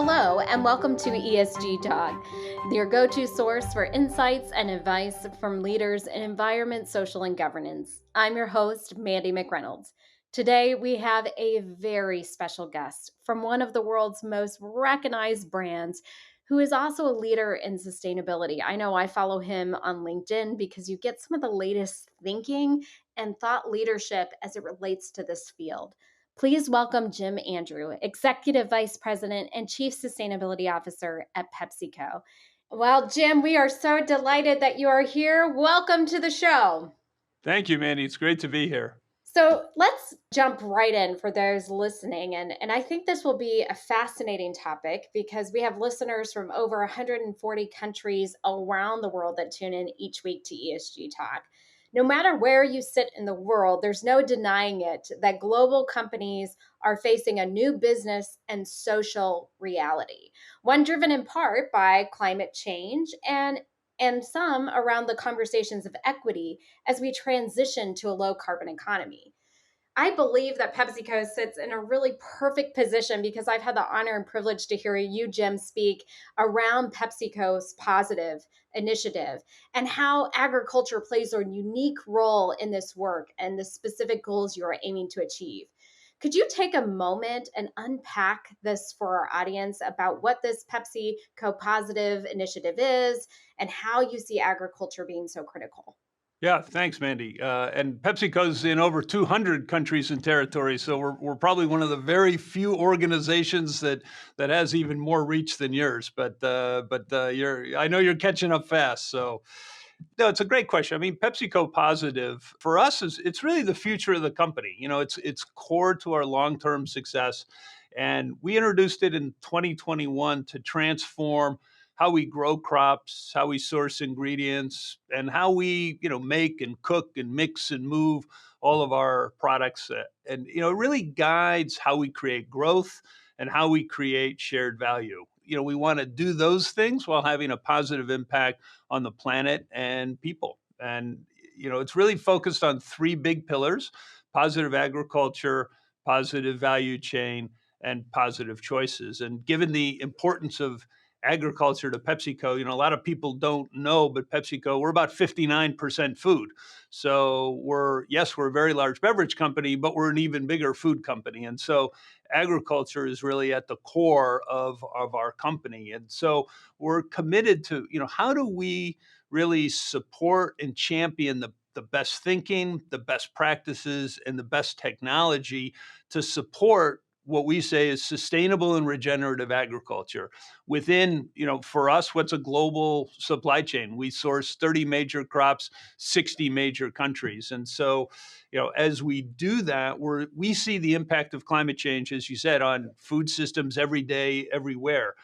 Hello, and welcome to ESG Talk, your go-to source for insights and advice from leaders in environment, social, and governance. I'm your host, Mandi McReynolds. Today, we have a very special guest from one of the world's most recognized brands who is also a leader in sustainability. I know I follow him on LinkedIn because you get some of the latest thinking and thought leadership as it relates to this field. Please welcome Jim Andrew, Executive Vice President and Chief Sustainability Officer at PepsiCo. Well, Jim, we are so delighted that you are here. Welcome to the show. Thank you, Mandy. It's great to be here. So let's jump right in for those listening. And I think this will be a fascinating topic because we have listeners from over 140 countries around the world that tune in each week to ESG Talk. No matter where you sit in the world, there's no denying it that global companies are facing a new business and social reality, one driven in part by climate change and some around the conversations of equity as we transition to a low carbon economy. I believe that PepsiCo sits in a really perfect position because I've had the honor and privilege to hear you, Jim, speak around PepsiCo's positive initiative and how agriculture plays a unique role in this work and the specific goals you are aiming to achieve. Could you take a moment and unpack this for our audience about what this PepsiCo positive initiative is and how you see agriculture being so critical? Yeah, thanks, Mandy. And PepsiCo's in over 200 countries and territories, so we're probably one of the very few organizations that has even more reach than yours. But I know you're catching up fast. So no, it's a great question. I mean, PepsiCo positive for us is it's really the future of the company. You know, it's core to our long term success, and we introduced it in 2021 to transform how we grow crops, how we source ingredients, and how we make and cook and mix and move all of our products. And it really guides how we create growth and how we create shared value. We want to do those things while having a positive impact on the planet and people. And it's really focused on three big pillars: positive agriculture, positive value chain, and positive choices. And given the importance of agriculture to PepsiCo, a lot of people don't know, but PepsiCo, we're about 59% food. So we're a very large beverage company, but we're an even bigger food company. And so agriculture is really at the core of our company. And so we're committed to, how do we really support and champion the best thinking, the best practices, and the best technology to support what we say is sustainable and regenerative agriculture within, for us, what's a global supply chain. We source 30 major crops, 60 major countries. And so, as we do that, we see the impact of climate change, as you said, on food systems every day, everywhere.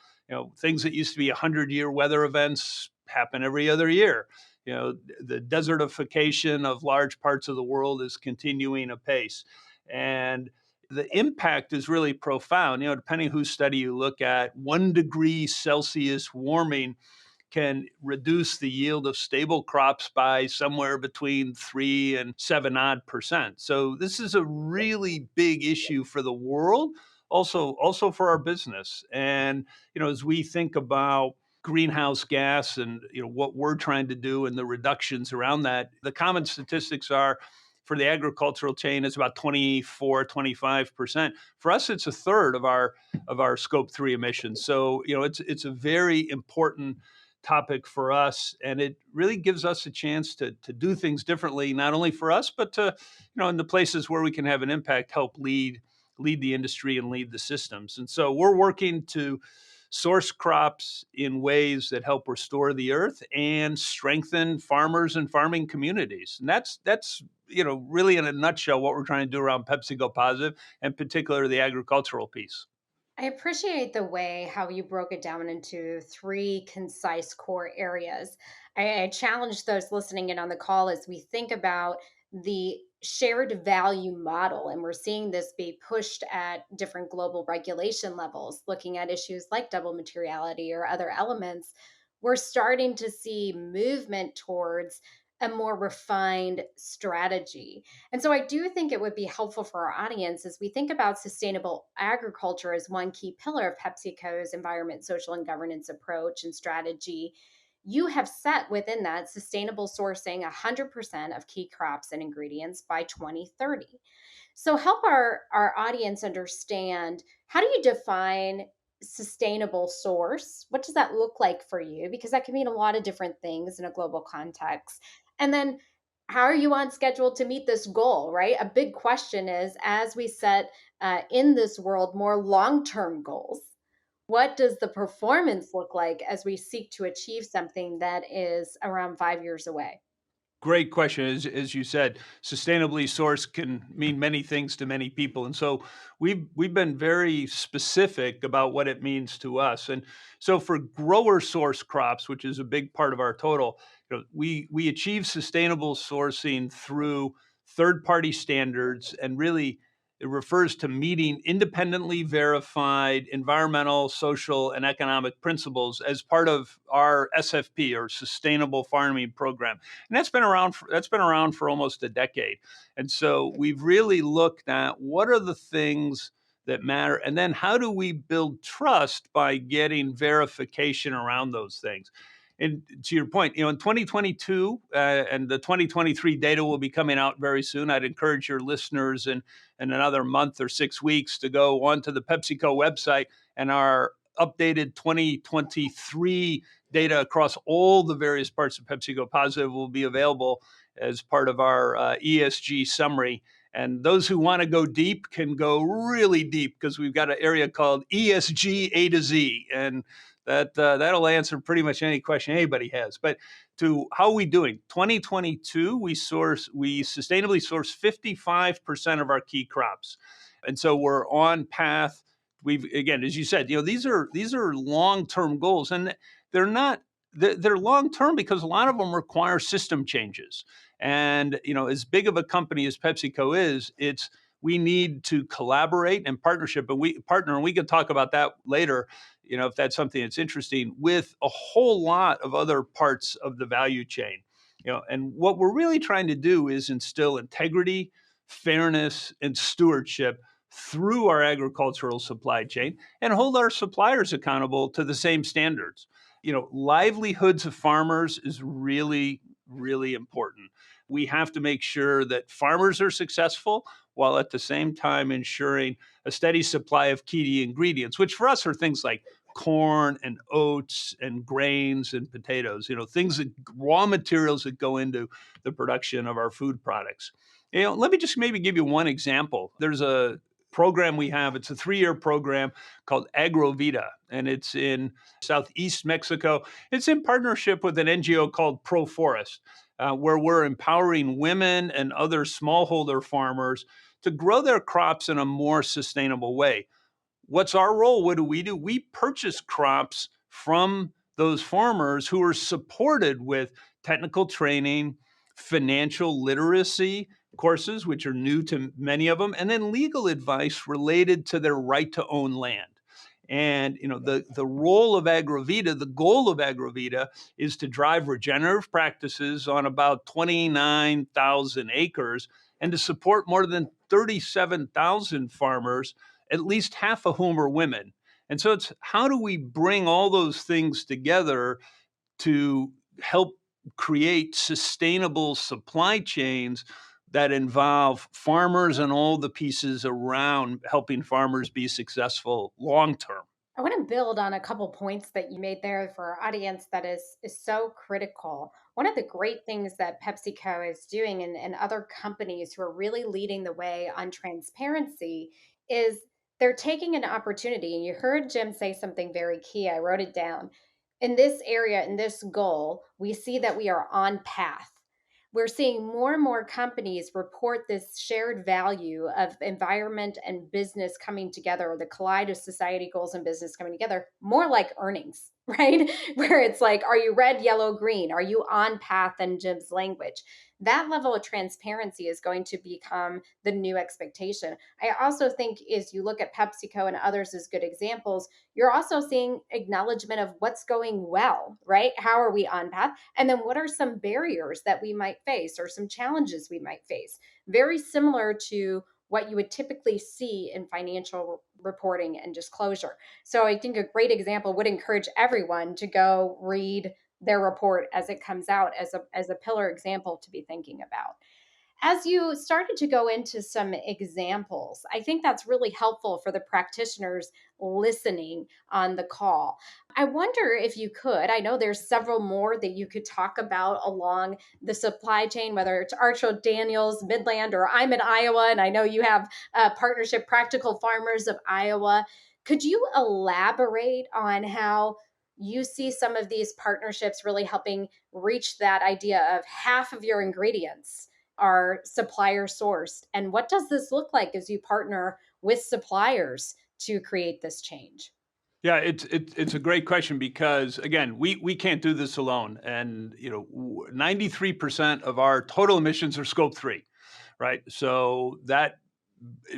Things that used to be 100-year weather events happen every other year. The desertification of large parts of the world is continuing apace. And the impact is really profound. Depending whose study you look at, 1 degree Celsius warming can reduce the yield of stable crops by somewhere between 3 and 7% odd. So this is a really big issue for the world, also for our business. And as we think about greenhouse gas and what we're trying to do and the reductions around that, the common statistics are for the agricultural chain is about 24-25%. For us, it's a third of our scope 3 emissions. So it's a very important topic for us, and it really gives us a chance to do things differently, not only for us, but to in the places where we can have an impact, help lead the industry and lead the systems. And so we're working to source crops in ways that help restore the earth and strengthen farmers and farming communities. And that's really in a nutshell what we're trying to do around PepsiCo Positive, and particularly the agricultural piece. I appreciate the way how you broke it down into three concise core areas. I challenge those listening in on the call as we think about the shared value model, and we're seeing this be pushed at different global regulation levels, looking at issues like double materiality or other elements. We're starting to see movement towards a more refined strategy. And so I do think it would be helpful for our audience as we think about sustainable agriculture as one key pillar of PepsiCo's environment, social, and governance approach and strategy. You have set within that sustainable sourcing 100% of key crops and ingredients by 2030. So help our audience understand, how do you define sustainable source? What does that look like for you? Because that can mean a lot of different things in a global context. And then how are you on schedule to meet this goal, right? A big question is, as we set in this world more long-term goals, what does the performance look like as we seek to achieve something that is around 5 years away? Great question. As you said, sustainably sourced can mean many things to many people, and so we've been very specific about what it means to us. And so for grower source crops, which is a big part of our total, we achieve sustainable sourcing through third party standards, and really it refers to meeting independently verified environmental, social, and economic principles as part of our SFP, or Sustainable Farming Program. And that's been around for almost a decade. And so we've really looked at what are the things that matter, and then how do we build trust by getting verification around those things. And to your point, in 2022 and the 2023 data will be coming out very soon. I'd encourage your listeners in another month or 6 weeks to go onto the PepsiCo website, and our updated 2023 data across all the various parts of PepsiCo Positive will be available as part of our ESG summary. And those who want to go deep can go really deep, because we've got an area called ESG A to Z, and that'll answer pretty much any question anybody has. But to how are we doing? 2022, we sustainably source 55% of our key crops, and so we're on path. We've, again, as you said, these are long term goals, and they're not they're long term because a lot of them require system changes. And as big of a company as PepsiCo is, it's we need to collaborate and partnership, and we can talk about that later. If that's something that's interesting, with a whole lot of other parts of the value chain. And what we're really trying to do is instill integrity, fairness, and stewardship through our agricultural supply chain, and hold our suppliers accountable to the same standards. Livelihoods of farmers is really, really important. We have to make sure that farmers are successful, while at the same time ensuring a steady supply of key ingredients, which for us are things like corn and oats and grains and potatoes, things that raw materials that go into the production of our food products. Let me just maybe give you one example. There's a program we have. It's a 3-year program called AgroVita, and it's in southeast Mexico. It's in partnership with an NGO called ProForest, where we're empowering women and other smallholder farmers to grow their crops in a more sustainable way. What's our role? What do? We purchase crops from those farmers who are supported with technical training, financial literacy courses, which are new to many of them, and then legal advice related to their right to own land. And the role of Agrovita, the goal of Agrovita, is to drive regenerative practices on about 29,000 acres, and to support more than 37,000 farmers, at least half of whom are women. And so it's, how do we bring all those things together to help create sustainable supply chains that involve farmers and all the pieces around helping farmers be successful long term? I want to build on a couple points that you made there for our audience that is so critical. One of the great things that PepsiCo is doing, and other companies who are really leading the way on transparency, is they're taking an opportunity. And you heard Jim say something very key. I wrote it down. In this area, in this goal, we see that we are on path. We're seeing more and more companies report this shared value of environment and business coming together, or the collide of society goals and business coming together, more like earnings. right? Where it's like, are you red, yellow, green? Are you on path in Jim's language? That level of transparency is going to become the new expectation. I also think, as you look at PepsiCo and others as good examples, you're also seeing acknowledgement of what's going well, right? How are we on path? And then what are some barriers that we might face or some challenges we might face? Very similar to what you would typically see in financial reporting and disclosure. So I think a great example would encourage everyone to go read their report as it comes out as a pillar example to be thinking about. As you started to go into some examples, I think that's really helpful for the practitioners listening on the call. I wonder if you could, I know there's several more that you could talk about along the supply chain, whether it's Archer Daniels, Midland, or I'm in Iowa, and I know you have a partnership, Practical Farmers of Iowa. Could you elaborate on how you see some of these partnerships really helping reach that idea of half of your ingredients are supplier sourced? And what does this look like as you partner with suppliers to create this change? Yeah, it's a great question because again, we can't do this alone, and 93% of our total emissions are Scope 3, right? So that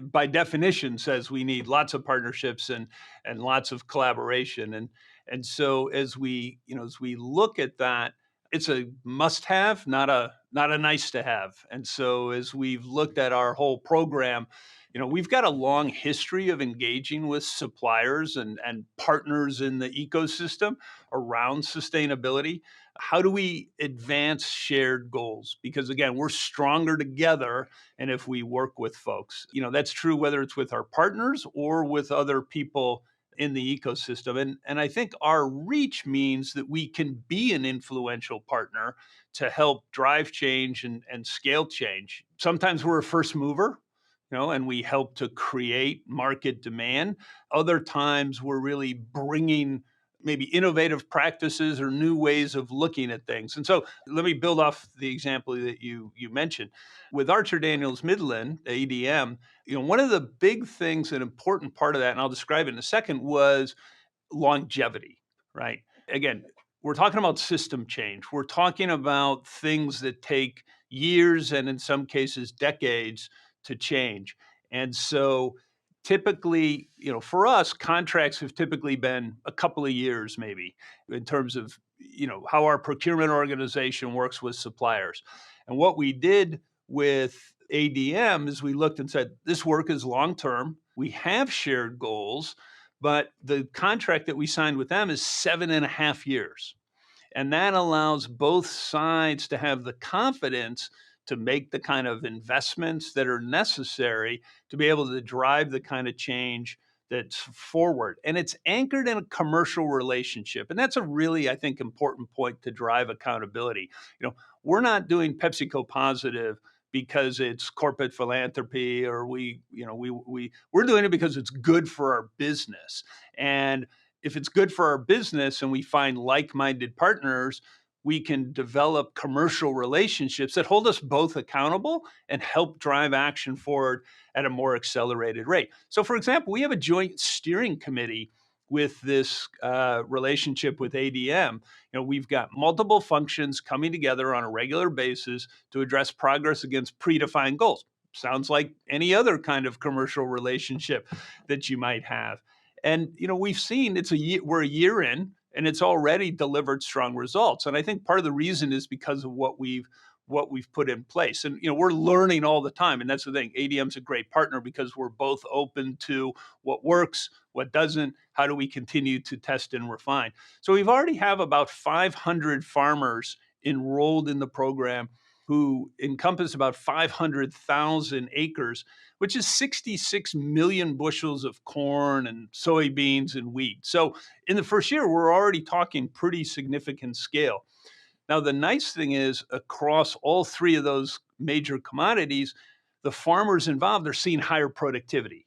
by definition says we need lots of partnerships and lots of collaboration, and so as we look at that, it's a must have, not a nice to have. And so as we've looked at our whole program, we've got a long history of engaging with suppliers and partners in the ecosystem around sustainability. How do we advance shared goals? Because again, we're stronger together. And if we work with folks, that's true whether it's with our partners or with other people in the ecosystem. And I think our reach means that we can be an influential partner to help drive change and scale change. Sometimes we're a first mover, and we help to create market demand. Other times we're really bringing maybe innovative practices or new ways of looking at things. And so let me build off the example that you mentioned. With Archer Daniels Midland, ADM, one of the big things, an important part of that, and I'll describe it in a second, was longevity, right? Again, we're talking about system change. We're talking about things that take years and in some cases decades to change. And so typically, for us, contracts have typically been a couple of years maybe in terms of, how our procurement organization works with suppliers. And what we did with ADM is we looked and said, this work is long term. We have shared goals, but the contract that we signed with them is 7.5 years. And that allows both sides to have the confidence to make the kind of investments that are necessary to be able to drive the kind of change that's forward. And it's anchored in a commercial relationship. And that's a really, I think, important point to drive accountability. We're not doing PepsiCo positive because it's corporate philanthropy or we're doing it because it's good for our business. And if it's good for our business and we find like-minded partners, we can develop commercial relationships that hold us both accountable and help drive action forward at a more accelerated rate. So, for example, we have a joint steering committee with this relationship with ADM. We've got multiple functions coming together on a regular basis to address progress against predefined goals. Sounds like any other kind of commercial relationship that you might have. And we've seen we're a year in, and it's already delivered strong results. And I think part of the reason is because of what we've put in place. And we're learning all the time. And that's the thing. ADM's a great partner because we're both open to what works, what doesn't, how do we continue to test and refine. So we've already have about 500 farmers enrolled in the program who encompass about 500,000 acres, which is 66 million bushels of corn and soybeans and wheat. So in the first year, we're already talking pretty significant scale. Now, the nice thing is across all three of those major commodities, the farmers involved are seeing higher productivity.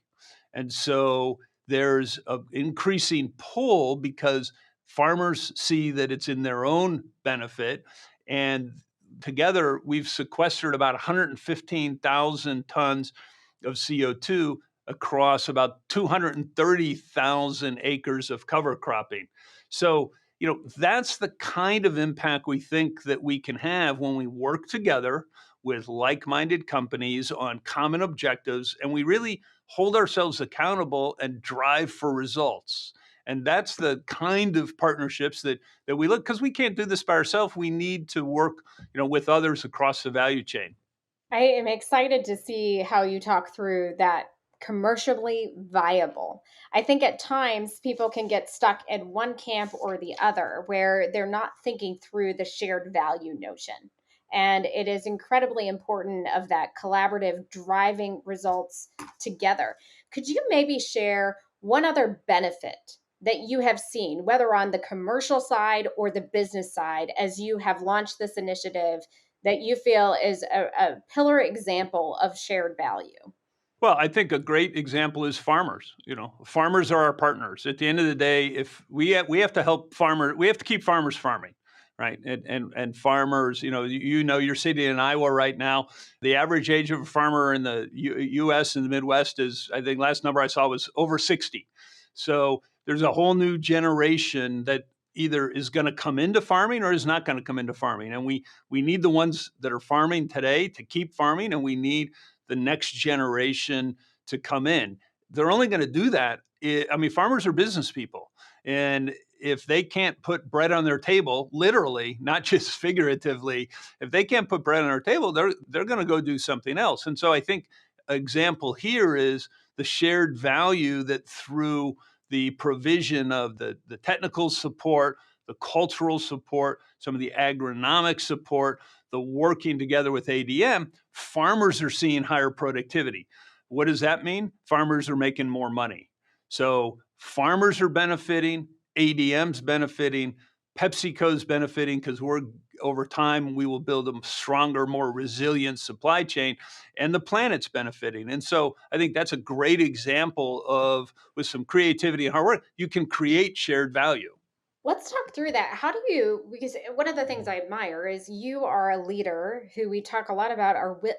And so there's an increasing pull because farmers see that it's in their own benefit. And together, we've sequestered about 115,000 tons of CO2 across about 230,000 acres of cover cropping. So That's the kind of impact we think that we can have when we work together with like-minded companies on common objectives, and we really hold ourselves accountable and drive for results. And that's the kind of partnerships that we look, because we can't do this by ourselves. We need to work, with others across the value chain. I am excited to see how you talk through that commercially viable. I think at times people can get stuck in one camp or the other where they're not thinking through the shared value notion. And it is incredibly important of that collaborative driving results together. Could you maybe share one other benefit that you have seen, whether on the commercial side or the business side, as you have launched this initiative that you feel is a pillar example of shared value? Well, I think a great example is farmers. Farmers are our partners. At the end of the day, if we have to help farmers, we have to keep farmers farming, right? And farmers, you're sitting in Iowa right now. The average age of a farmer in the U.S. and the Midwest is, I think, last number I saw was over 60. So there's a whole new generation that either is going to come into farming or is not going to come into farming, and we need the ones that are farming today to keep farming, and we need the next generation to come in. They're only going to do that. I mean, farmers are business people. And if they can't put bread on their table, literally, not just figuratively, if they can't put bread on their table, they're going to go do something else. And so I think an example here is the shared value that through the provision of the technical support, the cultural support, some of the agronomic support, the working together with ADM, farmers are seeing higher productivity. What does that mean? Farmers are making more money. So farmers are benefiting, ADM's benefiting, PepsiCo's benefiting, because over time we will build a stronger, more resilient supply chain, and the planet's benefiting. And so I think that's a great example of, with some creativity and hard work, you can create shared value. Let's talk through that. How do you, because one of the things I admire is you are a leader who we talk a lot about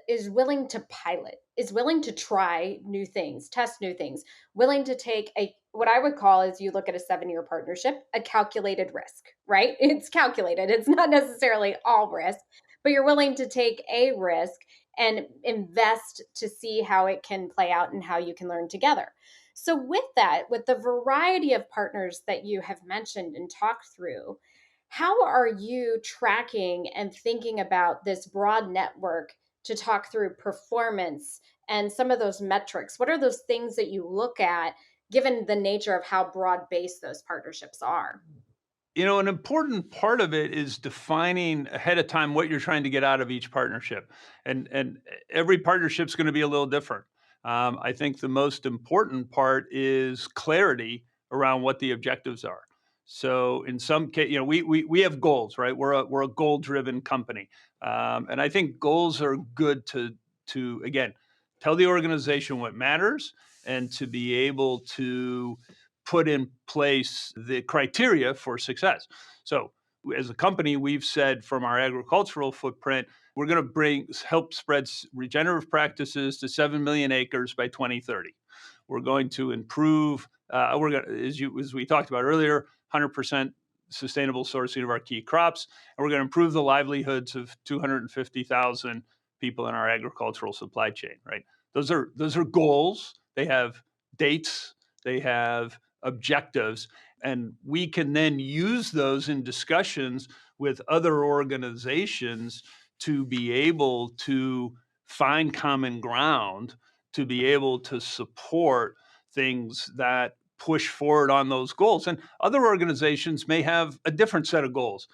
is willing to pilot, is willing to try new things, test new things, willing to take a what I would call, as you look at a 7-year partnership, a calculated risk, right? It's calculated. It's not necessarily all risk, but you're willing to take a risk and invest to see how it can play out and how you can learn together. So, with that, with the variety of partners that you have mentioned and talked through, how are you tracking and thinking about this broad network to talk through performance and some of those metrics? What are those things that you look at given the nature of how broad based those partnerships are? An important part of it is defining ahead of time what you're trying to get out of each partnership, and every partnership's going to be a little different. I think the most important part is clarity around what the objectives are. So in some case, we have goals, right? We're a goal driven company, and I think goals are good to again tell the organization what matters and to be able to put in place the criteria for success. So, as a company, we've said from our agricultural footprint, we're going to help spread regenerative practices to 7 million acres by 2030. We're going to improve, we're going to, as we talked about earlier, 100% sustainable sourcing of our key crops, and we're going to improve the livelihoods of 250,000 people in our agricultural supply chain. Right? Those are goals. They have dates. They have objectives, and we can then use those in discussions with other organizations to be able to find common ground, to be able to support things that push forward on those goals. And other organizations may have a different set of goals.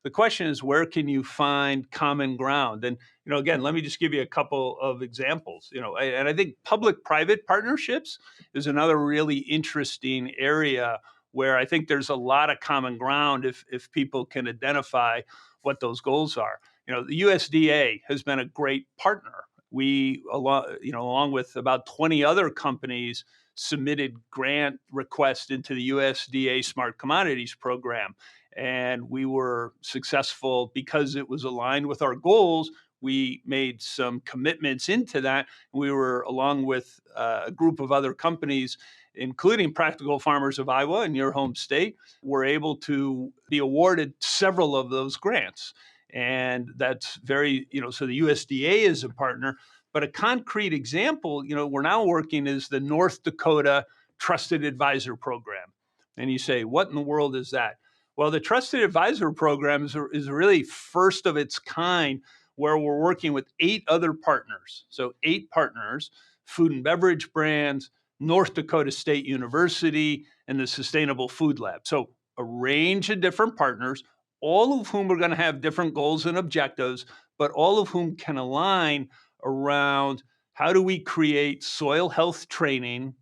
The question is, where can you find common ground? And again, let me just give you a couple of examples. And I think public-private partnerships is another really interesting area where I think there's a lot of common ground if people can identify what those goals are. The USDA has been a great partner. We, along with about 20 other companies, submitted grant requests into the USDA Smart Commodities Program, and we were successful because it was aligned with our goals. we made some commitments into that. We were, along with a group of other companies, including Practical Farmers of Iowa in your home state, were able to be awarded several of those grants. And that's very, so the USDA is a partner. But a concrete example, we're now working is the North Dakota Trusted Advisor Program. And you say, what in the world is that? Well, the Trusted Advisor Program is really first of its kind, where we're working with 8 other partners. So 8 partners, food and beverage brands, North Dakota State University, and the Sustainable Food Lab. So a range of different partners, all of whom are going to have different goals and objectives, but all of whom can align around how do we create soil health training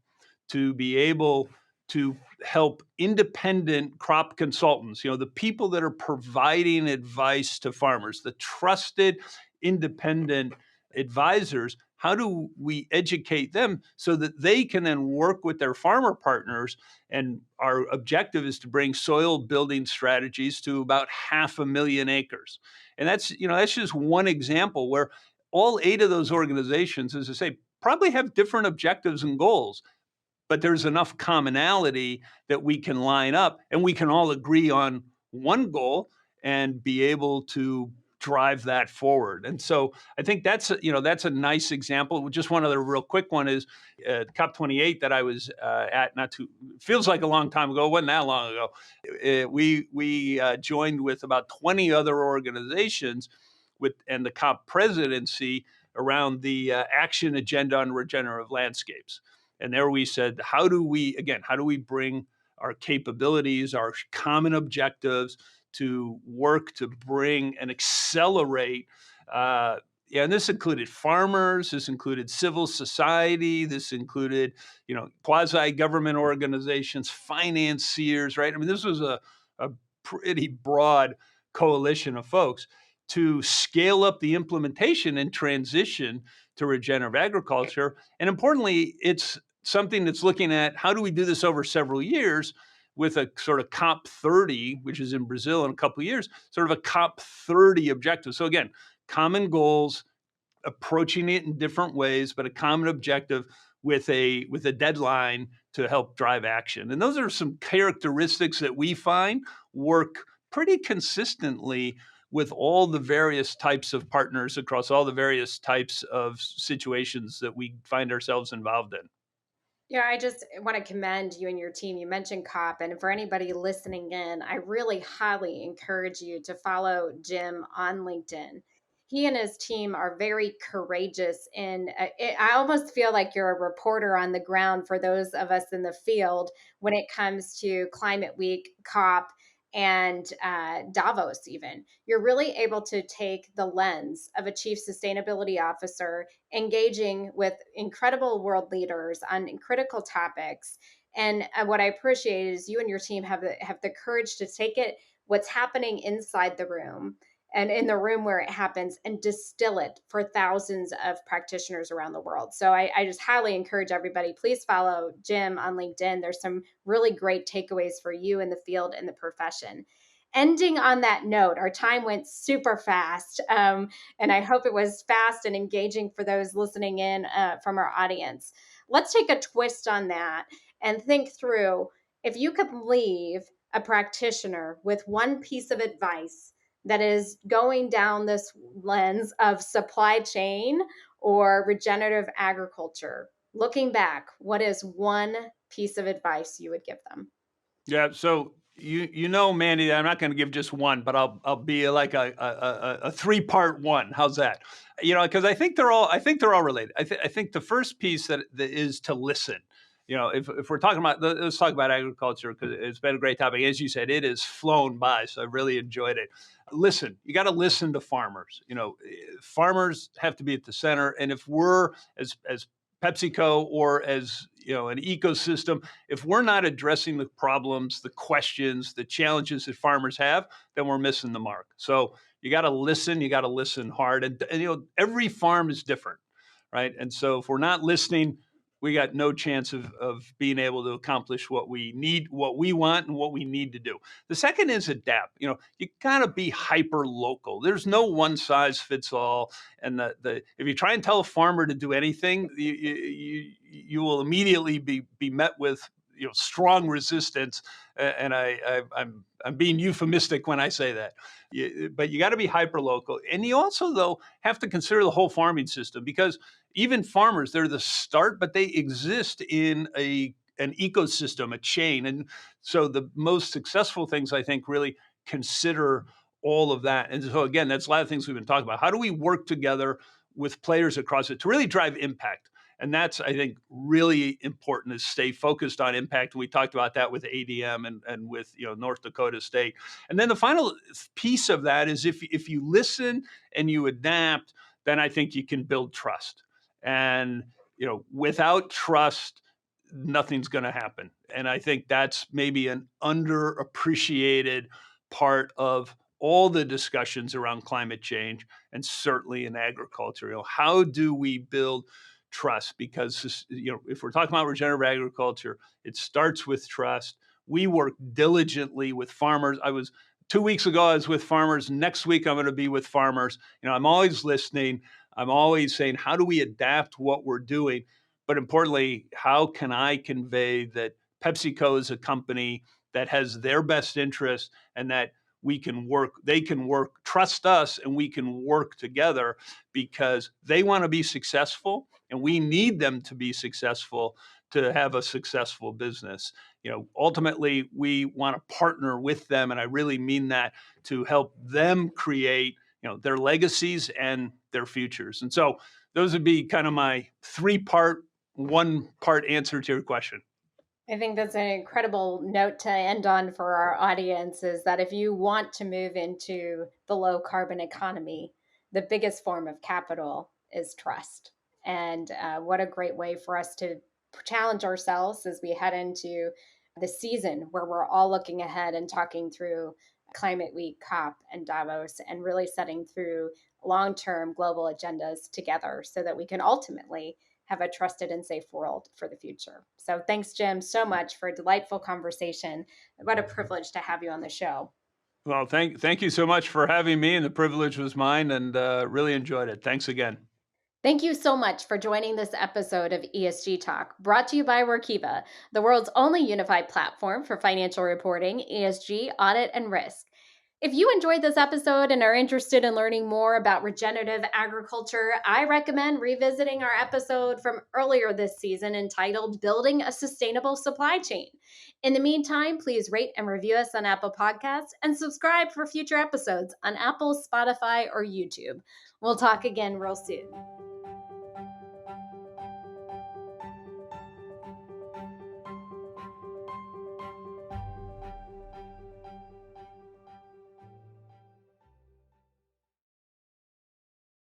to be able to help independent crop consultants, the people that are providing advice to farmers, the trusted independent advisors. How do we educate them so that they can then work with their farmer partners? And our objective is to bring soil building strategies to about 500,000 acres. And that's just one example where all 8 of those organizations, as I say, probably have different objectives and goals, but there's enough commonality that we can line up and we can all agree on one goal and be able to drive that forward. And so I think that's a nice example. Just one other real quick one is COP28 that I was at, not too, feels like a long time ago, it wasn't that long ago. We joined with about 20 other organizations and the COP presidency around the action agenda on regenerative landscapes. And there we said, how do we bring our capabilities, our common objectives to work to bring and accelerate? And this included farmers, this included civil society, this included, quasi-government organizations, financiers, right? I mean, this was a pretty broad coalition of folks to scale up the implementation and transition to regenerative agriculture. And importantly, it's something that's looking at how do we do this over several years with a sort of COP 30, which is in Brazil in a couple of years, sort of a COP 30 objective. So again, common goals, approaching it in different ways, but a common objective with a deadline to help drive action. And those are some characteristics that we find work pretty consistently with all the various types of partners across all the various types of situations that we find ourselves involved in. Yeah, I just want to commend you and your team. You mentioned COP, and for anybody listening in, I really highly encourage you to follow Jim on LinkedIn. He and his team are very courageous, and I almost feel like you're a reporter on the ground for those of us in the field when it comes to Climate Week, COP, and Davos. Even you're really able to take the lens of a chief sustainability officer engaging with incredible world leaders on critical topics. And what I appreciate is you and your team have the courage to take it, what's happening inside the room and in the room where it happens, and distill it for thousands of practitioners around the world. So I just highly encourage everybody, please follow Jim on LinkedIn. There's some really great takeaways for you in the field and the profession. Ending on that note, our time went super fast. And I hope it was fast and engaging for those listening in from our audience. Let's take a twist on that and think through if you could leave a practitioner with one piece of advice that is going down this lens of supply chain or regenerative agriculture. Looking back, what is one piece of advice you would give them? Yeah. So Mandy, I'm not going to give just one, but I'll be like a 3-part one. How's that? Because I think they're all related. I think the first piece that is to listen. If we're talking about, let's talk about agriculture because it's been a great topic. As you said, it has flown by, so I really enjoyed it. Listen, you got to listen to farmers. Farmers have to be at the center, and if we're as PepsiCo or as an ecosystem, if we're not addressing the problems, the questions, the challenges that farmers have, then we're missing the mark. So you got to listen. You got to listen hard, and every farm is different, right? And so if we're not listening, we got no chance of being able to accomplish what we need, what we want, and what we need to do. The second is adapt. You gotta be hyper local. There's no one size fits all. And the if you try and tell a farmer to do anything, you will immediately be met with strong resistance. And I'm being euphemistic when I say that. But you got to be hyper local, and you also though have to consider the whole farming system, because even farmers, they're the start, but they exist in an ecosystem, a chain. And so the most successful things, I think, really consider all of that. And so again, that's a lot of things we've been talking about. How do we work together with players across it to really drive impact? And that's, I think, really important, is stay focused on impact. We talked about that with ADM and with North Dakota State. And then the final piece of that is if you listen and you adapt, then I think you can build trust. And without trust, nothing's going to happen. And I think that's maybe an underappreciated part of all the discussions around climate change, and certainly in agriculture. How do we build trust? Because if we're talking about regenerative agriculture, it starts with trust. We work diligently with farmers. 2 weeks ago, I was with farmers. Next week, I'm going to be with farmers. I'm always listening. I'm always saying, how do we adapt what we're doing? But importantly, how can I convey that PepsiCo is a company that has their best interest, and that they can work, trust us, and we can work together, because they want to be successful and we need them to be successful to have a successful business. Ultimately, we want to partner with them, and I really mean that, to help them create their legacies and their futures. And so those would be kind of my one part answer to your question. I think that's an incredible note to end on for our audience, is that if you want to move into the low carbon economy, the biggest form of capital is trust. And what a great way for us to challenge ourselves as we head into the season where we're all looking ahead and talking through Climate Week, COP, and Davos, and really setting through long term global agendas together so that we can ultimately have a trusted and safe world for the future. So thanks, Jim, so much for a delightful conversation. What a privilege to have you on the show. Well, thank you so much for having me, and the privilege was mine, and really enjoyed it. Thanks again. Thank you so much for joining this episode of ESG Talk, brought to you by Workiva, the world's only unified platform for financial reporting, ESG, audit, and risk. If you enjoyed this episode and are interested in learning more about regenerative agriculture, I recommend revisiting our episode from earlier this season entitled Building a Sustainable Supply Chain. In the meantime, please rate and review us on Apple Podcasts and subscribe for future episodes on Apple, Spotify, or YouTube. We'll talk again real soon.